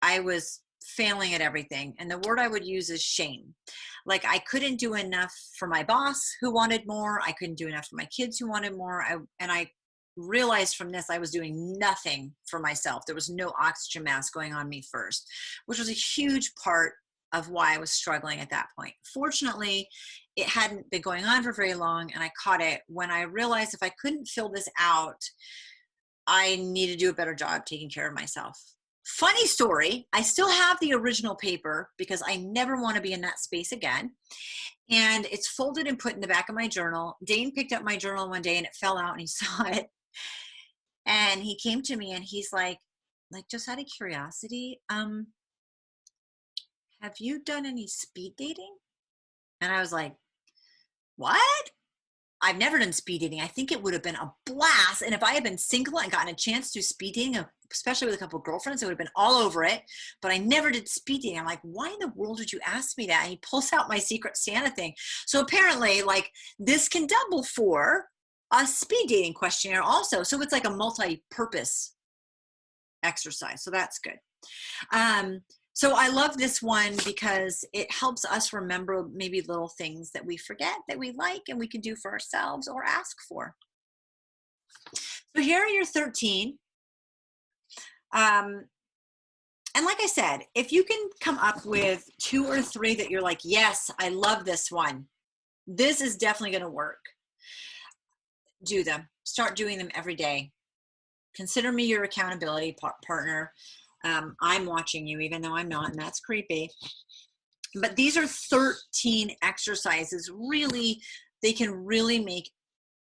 I was failing at everything. And the word I would use is shame. Like I couldn't do enough for my boss who wanted more. I couldn't do enough for my kids who wanted more. And I realized from this, I was doing nothing for myself. There was no oxygen mask going on me first, which was a huge part of why I was struggling at that point. Fortunately, it hadn't been going on for very long, and I caught it when I realized if I couldn't fill this out, I needed to do a better job taking care of myself. Funny story, I still have the original paper because I never want to be in that space again. And it's folded and put in the back of my journal. Dane picked up my journal one day and it fell out and he saw it. And he came to me and he's like just out of curiosity, have you done any speed dating? And I was like, what? I've never done speed dating. I think it would have been a blast. And if I had been single and gotten a chance to do speed dating, especially with a couple of girlfriends, I would have been all over it. But I never did speed dating. I'm like, why in the world did you ask me that? And he pulls out my Secret Santa thing. So apparently, like, this can double for a speed dating questionnaire also. So it's like a multi-purpose exercise. So that's good. So I love this one because it helps us remember maybe little things that we forget that we like and we can do for ourselves or ask for. So here are your 13. And like I said, if you can come up with 2 or 3 that you're like, yes, I love this one. This is definitely going to work. Do them. Start doing them every day. Consider me your accountability partner. I'm watching you, even though I'm not, and that's creepy. But these are 13 exercises. Really, they can really make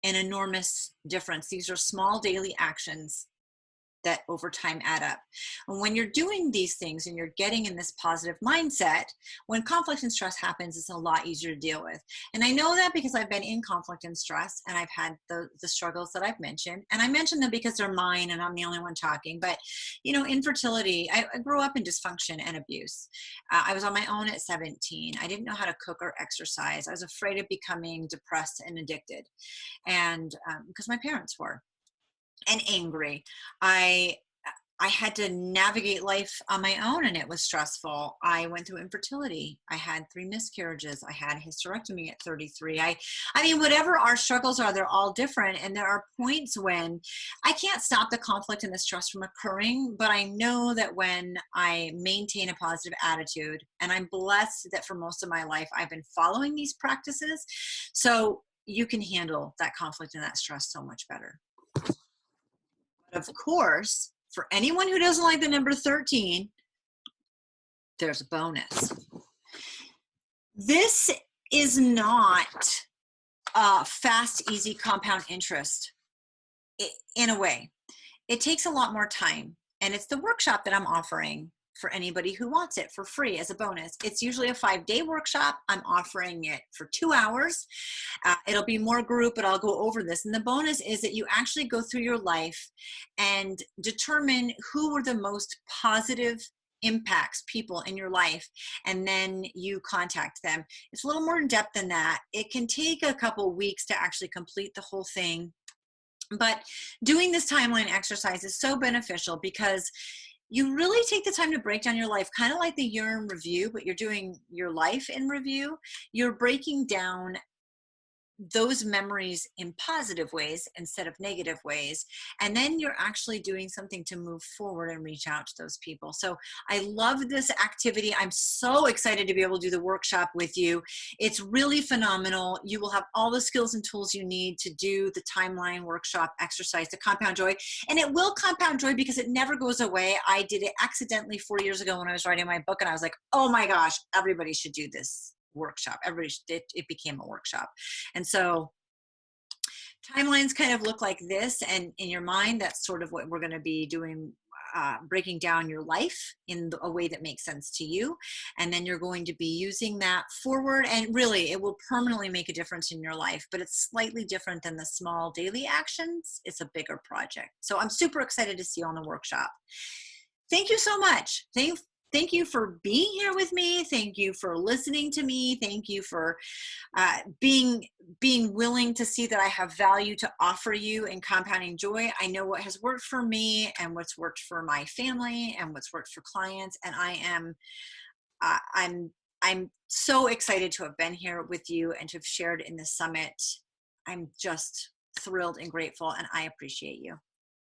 an enormous difference. These are small daily actions that over time add up. And when you're doing these things and you're getting in this positive mindset, when conflict and stress happens, it's a lot easier to deal with. And I know that because I've been in conflict and stress and I've had the struggles that I've mentioned. And I mention them because they're mine and I'm the only one talking. But, you know, infertility, I grew up in dysfunction and abuse. I was on my own at 17. I didn't know how to cook or exercise. I was afraid of becoming depressed and addicted. And because my parents were. And angry. I had to navigate life on my own and it was stressful. I went through infertility. I had 3 miscarriages. I had a hysterectomy at 33. I mean, whatever our struggles are, they're all different. And there are points when I can't stop the conflict and the stress from occurring, but I know that when I maintain a positive attitude, and I'm blessed that for most of my life, I've been following these practices. So you can handle that conflict and that stress so much better. Of course, for anyone who doesn't like the number 13, there's a bonus. This is not a fast, easy compound interest in a way. It takes a lot more time, and it's the workshop that I'm offering for anybody who wants it for free as a bonus. It's usually a 5-day workshop. I'm offering it for 2 hours. It'll be more group, but I'll go over this. And the bonus is that you actually go through your life and determine who were the most positive impacts people in your life, and then you contact them. It's a little more in depth than that. It can take a couple weeks to actually complete the whole thing. But doing this timeline exercise is so beneficial because you really take the time to break down your life, kind of like the year in review, but you're doing your life in review. You're breaking down those memories in positive ways instead of negative ways. And then you're actually doing something to move forward and reach out to those people. So I love this activity. I'm so excited to be able to do the workshop with you. It's really phenomenal. You will have all the skills and tools you need to do the timeline workshop exercise to compound joy. And it will compound joy because it never goes away. I did it accidentally 4 years ago when I was writing my book, and I was like, oh my gosh, everybody should do this workshop. It became a workshop. And so timelines kind of look like this, and in your mind, that's sort of what we're going to be doing, breaking down your life in a way that makes sense to you. And then you're going to be using that forward, and really it will permanently make a difference in your life, but it's slightly different than the small daily actions. It's a bigger project. So I'm super excited to see you on the workshop. Thank you so much. Thank you for being here with me. Thank you for listening to me. Thank you for being willing to see that I have value to offer you in compounding joy. I know what has worked for me and what's worked for my family and what's worked for clients. And I'm so excited to have been here with you and to have shared in this summit. I'm just thrilled and grateful, and I appreciate you.